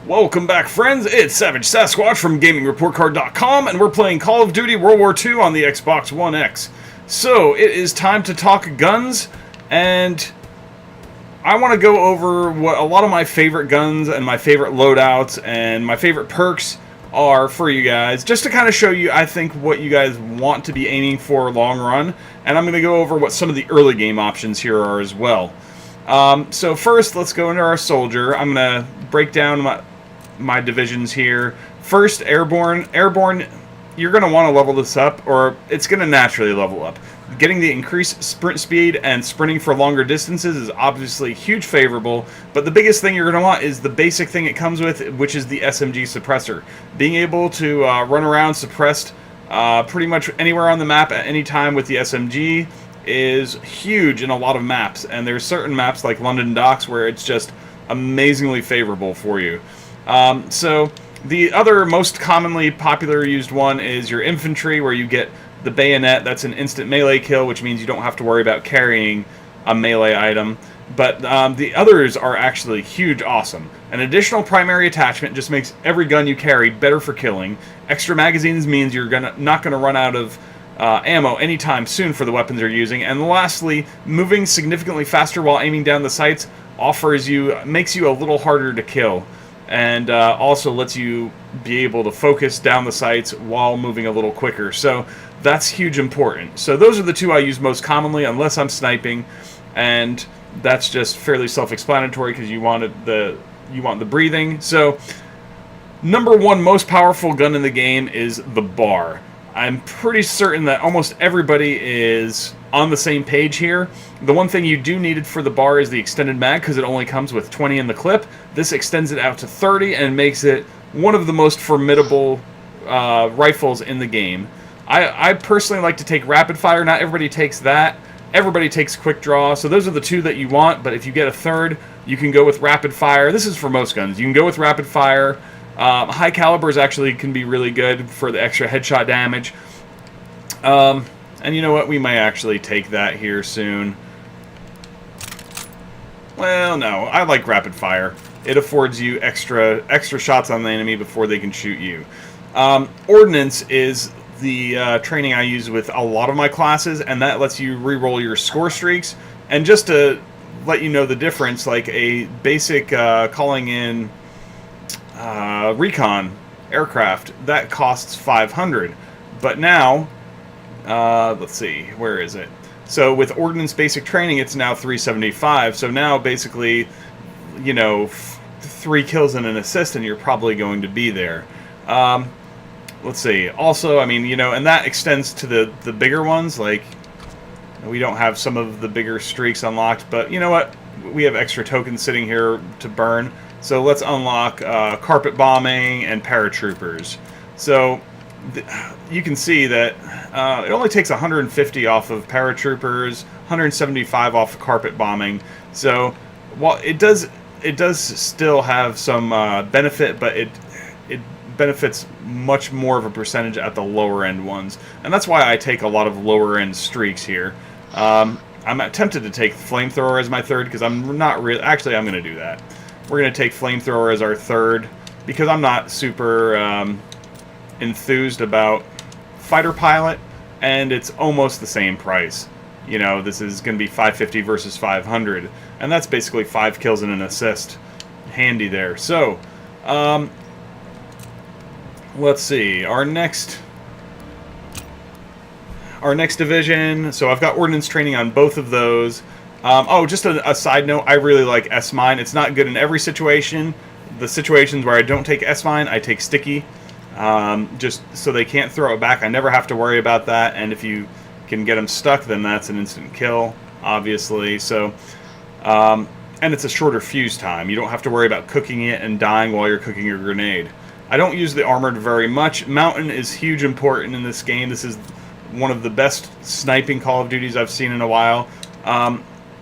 Welcome back, friends. It's Savage Sasquatch from GamingReportCard.com, and we're playing Call of Duty World War II on the Xbox One X. So, it is time to talk guns, and I want to go over what a lot of my favorite guns and my favorite loadouts and my favorite perks are for you guys, just to kind of show you, I think, what you guys want to be aiming for long run, and I'm going to go over what some of the early game options here are as well. So first, let's go into our soldier. I'm going to break down my divisions here. First, airborne. Airborne, you're going to want to level this up, or it's going to naturally level up. Getting the increased sprint speed and sprinting for longer distances is obviously huge favorable, but the biggest thing you're going to want is the basic thing it comes with, which is the SMG suppressor. Being able to run around suppressed pretty much anywhere on the map at any time with the SMG is huge in a lot of maps, and there's certain maps like London Docks where it's just amazingly favorable for you. So the other most commonly popular used one is your infantry, where you get the bayonet. That's an instant melee kill, which means you don't have to worry about carrying a melee item. But the others are actually huge awesome. An additional primary attachment just makes every gun you carry better for killing. Extra magazines means you're not gonna run out of ammo anytime soon for the weapons you're using. And lastly, moving significantly faster while aiming down the sights makes you a little harder to kill, and also lets you be able to focus down the sights while moving a little quicker. So that's huge important. So those are the two I use most commonly, unless I'm sniping, and that's just fairly self-explanatory because you want the breathing. So number one most powerful gun in the game is the BAR. I'm pretty certain that almost everybody is on the same page here. The one thing you do need for the BAR is the extended mag, because it only comes with 20 in the clip. This extends it out to 30 and makes it one of the most formidable rifles in the game. I personally like to take rapid fire. Not everybody takes that. Everybody takes quick draw. So those are the two that you want, but if you get a third, you can go with rapid fire. This is for most guns. You can go with rapid fire. High calibers actually can be really good for the extra headshot damage. And you know what? We might actually take that here soon. Well, no. I like rapid fire. It affords you extra shots on the enemy before they can shoot you. Ordnance is the training I use with a lot of my classes, and that lets you re-roll your score streaks. And just to let you know the difference, like a basic calling in recon aircraft, that costs 500, but now let's see, where is it? So with ordnance basic training, it's now 375. So now basically, you know, 3 kills and an assist, and you're probably going to be there. Let's see. Also, I mean, you know, and that extends to the bigger ones. Like, we don't have some of the bigger streaks unlocked, but you know what? We have extra tokens sitting here to burn. So let's unlock carpet bombing and paratroopers. So you can see that it only takes 150 off of paratroopers, 175 off of carpet bombing. So while it does still have some benefit, but it benefits much more of a percentage at the lower end ones, and that's why I take a lot of lower end streaks here. I'm tempted to take flamethrower as my third, because I'm not really. Actually, I'm going to do that. We're going to take flamethrower as our third, because I'm not super enthused about fighter pilot, and it's almost the same price. You know, this is going to be 550 versus 500, and that's basically 5 kills and an assist. Handy there. So, let's see, our next division. So I've got ordnance training on both of those. Oh, just a side note, I really like S-Mine. It's not good in every situation. The situations where I don't take S-Mine, I take Sticky. Just so they can't throw it back. I never have to worry about that, and if you can get them stuck, then that's an instant kill, obviously. So, and it's a shorter fuse time. You don't have to worry about cooking it and dying while you're cooking your grenade. I don't use the armored very much. Mountain is huge important in this game. This is one of the best sniping Call of Duties I've seen in a while.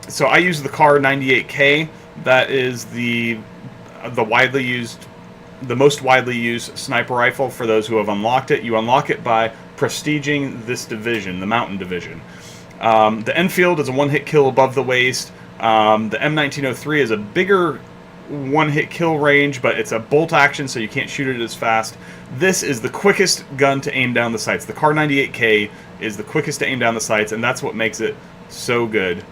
So I use the CAR 98K. That is the most widely used sniper rifle for those who have unlocked it. You unlock it by prestiging this division, the Mountain Division. The Enfield is a one-hit kill above the waist. The M1903 is a bigger one-hit kill range, but it's a bolt action, so you can't shoot it as fast. This is the quickest gun to aim down the sights. The Kar 98K is the quickest to aim down the sights, and that's what makes it so good.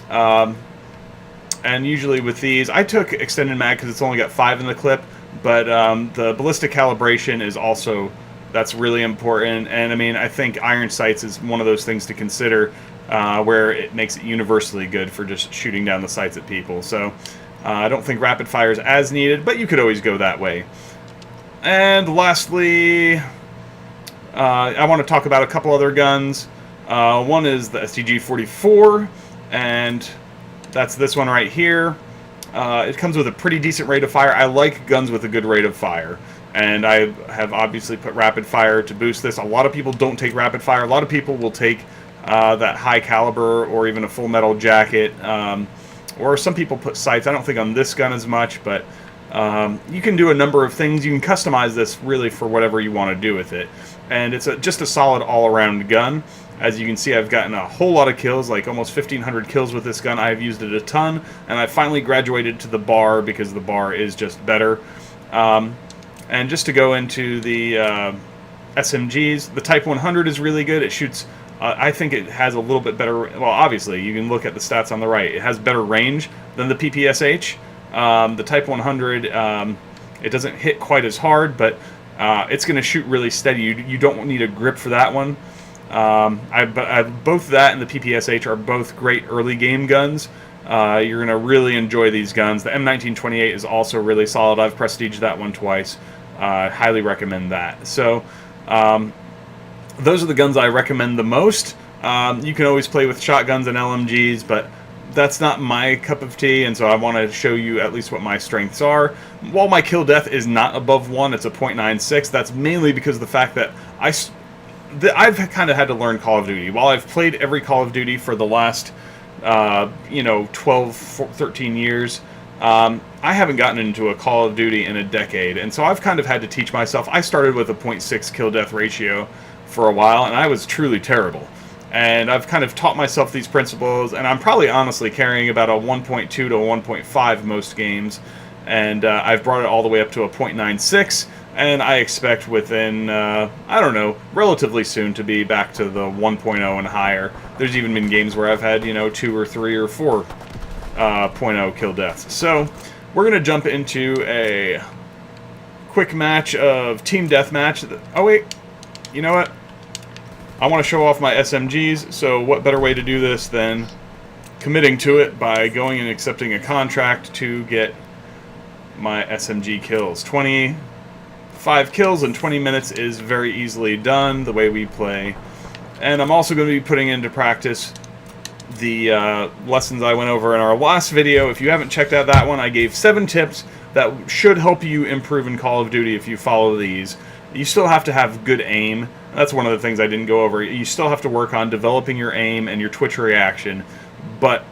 And usually with these, I took extended mag because it's only got 5 in the clip, but the ballistic calibration is also, that's really important. And I mean, I think iron sights is one of those things to consider where it makes it universally good for just shooting down the sights at people. So I don't think rapid fire is as needed, but you could always go that way. And lastly, I want to talk about a couple other guns. One is the STG-44, and that's this one right here. It comes with a pretty decent rate of fire. I like guns with a good rate of fire, and I have obviously put rapid fire to boost this. A lot of people don't take rapid fire. A lot of people will take that high caliber or even a full metal jacket, or some people put sights. I don't think on this gun as much, but you can do a number of things. You can customize this really for whatever you want to do with it, and it's just a solid all-around gun. As you can see, I've gotten a whole lot of kills, like almost 1,500 kills with this gun. I've used it a ton, and I finally graduated to the bar because the bar is just better. And just to go into the SMGs, the Type 100 is really good. It shoots, I think it has a little bit better, well, obviously, you can look at the stats on the right. It has better range than the PPSH. The Type 100, it doesn't hit quite as hard, but it's going to shoot really steady. You don't need a grip for that one. Both that and the PPSH are both great early game guns. You're going to really enjoy these guns. The M1928 is also really solid. I've prestiged that one twice. Highly recommend that. So those are the guns I recommend the most. You can always play with shotguns and LMGs, but that's not my cup of tea, and so I want to show you at least what my strengths are. While my kill death is not above 1, it's a .96. That's mainly because of the fact that I've kind of had to learn Call of Duty. While I've played every Call of Duty for the last, 12, 13 years, I haven't gotten into a Call of Duty in a decade, and so I've kind of had to teach myself. I started with a .6 kill-death ratio for a while, and I was truly terrible. And I've kind of taught myself these principles, and I'm probably honestly carrying about a 1.2 to a 1.5 most games, and I've brought it all the way up to a .96. And I expect within, I don't know, relatively soon to be back to the 1.0 and higher. There's even been games where I've had, 2 or 3 or 4 .0 kill deaths. So we're going to jump into a quick match of Team Deathmatch. Oh, wait. You know what? I want to show off my SMGs, so what better way to do this than committing to it by going and accepting a contract to get my SMG kills. 25 kills in 20 minutes is very easily done the way we play. And I'm also going to be putting into practice the lessons I went over in our last video. If you haven't checked out that one, I gave 7 tips that should help you improve in Call of Duty if you follow these. You still have to have good aim. That's one of the things I didn't go over. You still have to work on developing your aim and your twitch reaction. But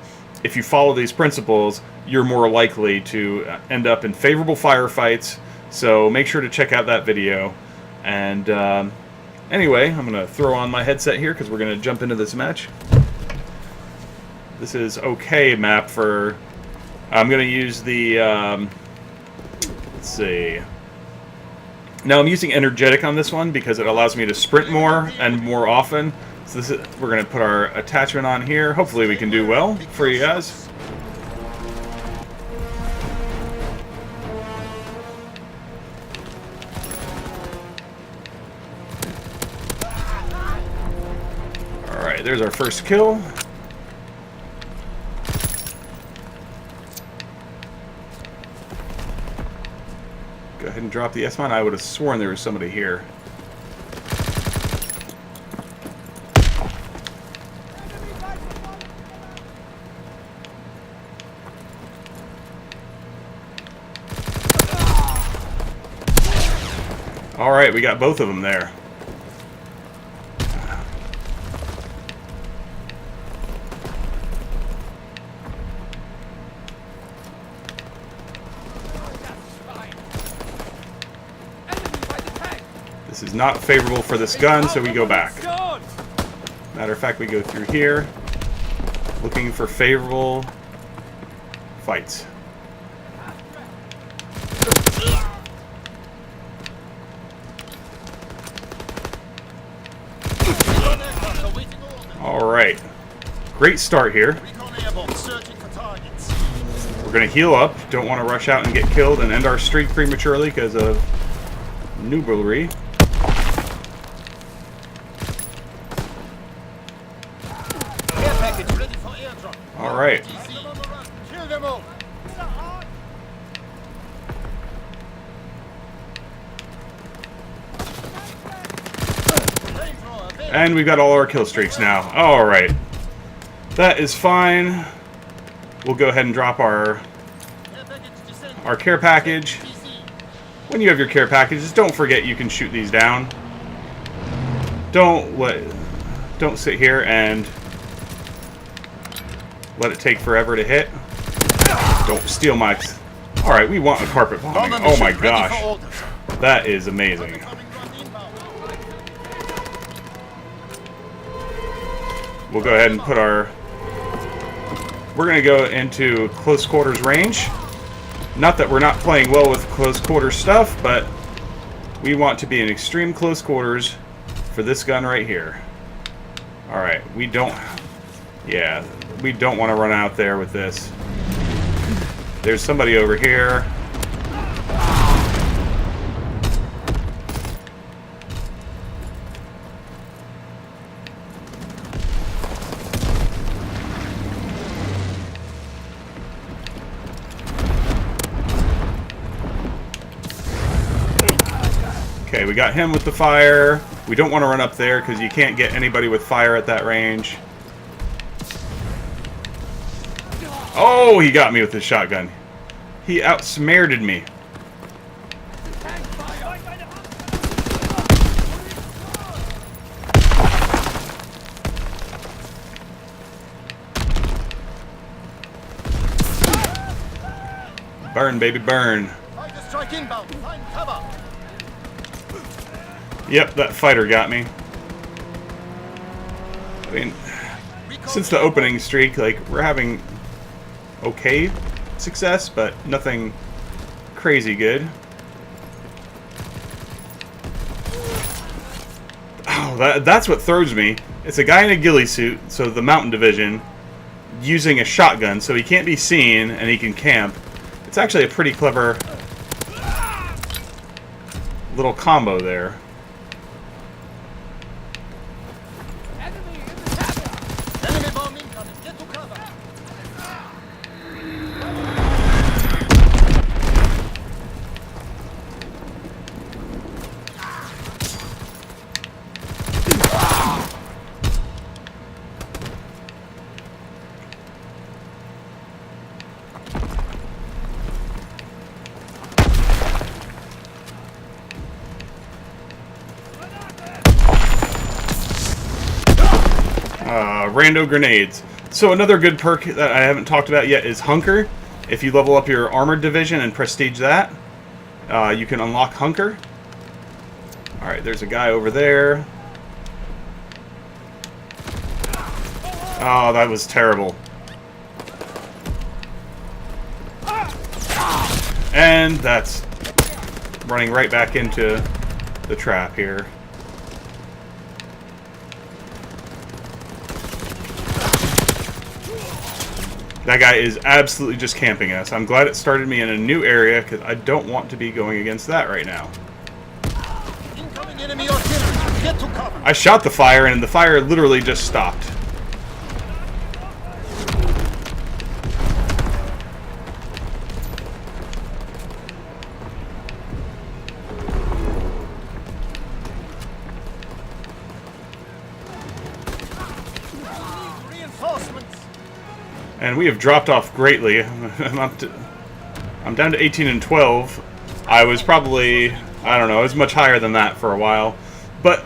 if you follow these principles, you're more likely to end up in favorable firefights. So make sure to check out that video. And anyway, I'm going to throw on my headset here because we're going to jump into this match. This is okay map for... I'm going to use the... let's see... Now I'm using energetic on this one because it allows me to sprint more and more often. So this is, we're going to put our attachment on here. Hopefully we can do well for you guys. Alright, there's our first kill. Go ahead and drop the S-mine. I would have sworn there was somebody here. Alright, we got both of them there. This is not favorable for this gun, so we go back. Matter of fact, we go through here, looking for favorable fights. Great start here. We're going to heal up. Don't want to rush out and get killed and end our streak prematurely because of nooblery. Alright. And we've got all our kill streaks now. Alright. That is fine. We'll go ahead and drop our care package. When you have your care packages, don't forget you can shoot these down. Don't sit here and let it take forever to hit. Don't steal my... Alright, we want a carpet bombing. Oh my gosh. That is amazing. We'll go ahead and put our... We're going to go into close quarters range. Not that we're not playing well with close quarters stuff, but we want to be in extreme close quarters for this gun right here. Alright, we don't... Yeah, we don't want to run out there with this. There's somebody over here. Okay, we got him with the fire. We don't want to run up there because you can't get anybody with fire at that range. Oh, he got me with his shotgun. He outsmarted me. Burn, baby, burn. Yep, that fighter got me. I mean, since the opening streak, like, we're having okay success, but nothing crazy good. Oh, that's what throws me. It's a guy in a ghillie suit, so the mountain division, using a shotgun, so he can't be seen and he can camp. It's actually a pretty clever little combo there. Rando grenades. So another good perk that I haven't talked about yet is Hunker. If you level up your armored division and prestige that, you can unlock Hunker. Alright, there's a guy over there. Oh, that was terrible. And that's running right back into the trap here. That guy is absolutely just camping us. I'm glad it started me in a new area because I don't want to be going against that right now. I shot the fire and the fire literally just stopped. And we have dropped off greatly. I'm down to 18 and 12. I was probably, I don't know, I was much higher than that for a while. But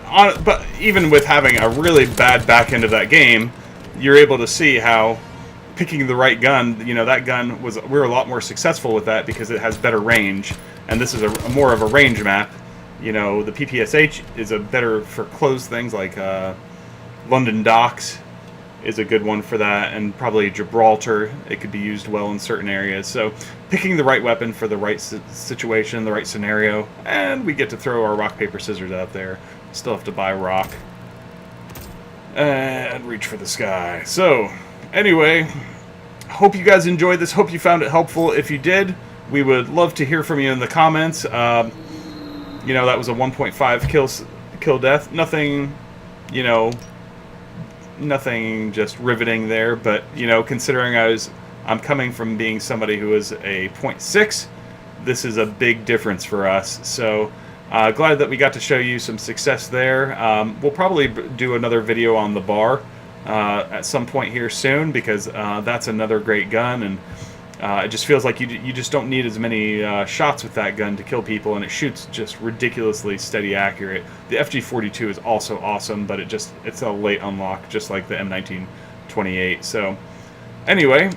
even with having a really bad back end of that game, you're able to see how picking the right gun, you know, that gun was, we're a lot more successful with that because it has better range. And this is a more of a range map. You know, the PPSH is a better for closed things like London Docks is a good one for that, and probably Gibraltar. It could be used well in certain areas. So picking the right weapon for the right situation, the right scenario, and we get to throw our rock, paper, scissors out there. Still have to buy rock. And reach for the sky. So, anyway, hope you guys enjoyed this. Hope you found it helpful. If you did, we would love to hear from you in the comments. You know, that was a 1.5 kill death. Nothing, you know, nothing just riveting there. But, you know, considering I'm coming from being somebody who is a 0.6, this is a big difference for us. So, glad that we got to show you some success there. We'll probably do another video on the bar at some point here soon, because that's another great gun, and it just feels like you just don't need as many shots with that gun to kill people, and it shoots just ridiculously steady accurate. The FG42 is also awesome, but it's a late unlock, just like the M1928. So anyway,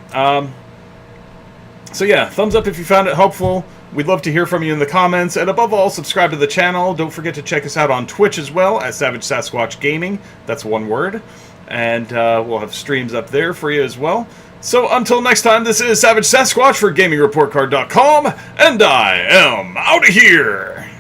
so yeah, thumbs up if you found it helpful. We'd love to hear from you in the comments, and above all, subscribe to the channel. Don't forget to check us out on Twitch as well, at Savage Sasquatch Gaming. That's one word. And we'll have streams up there for you as well. So until next time, this is Savage Sasquatch for GamingReportCard.com, and I am out of here!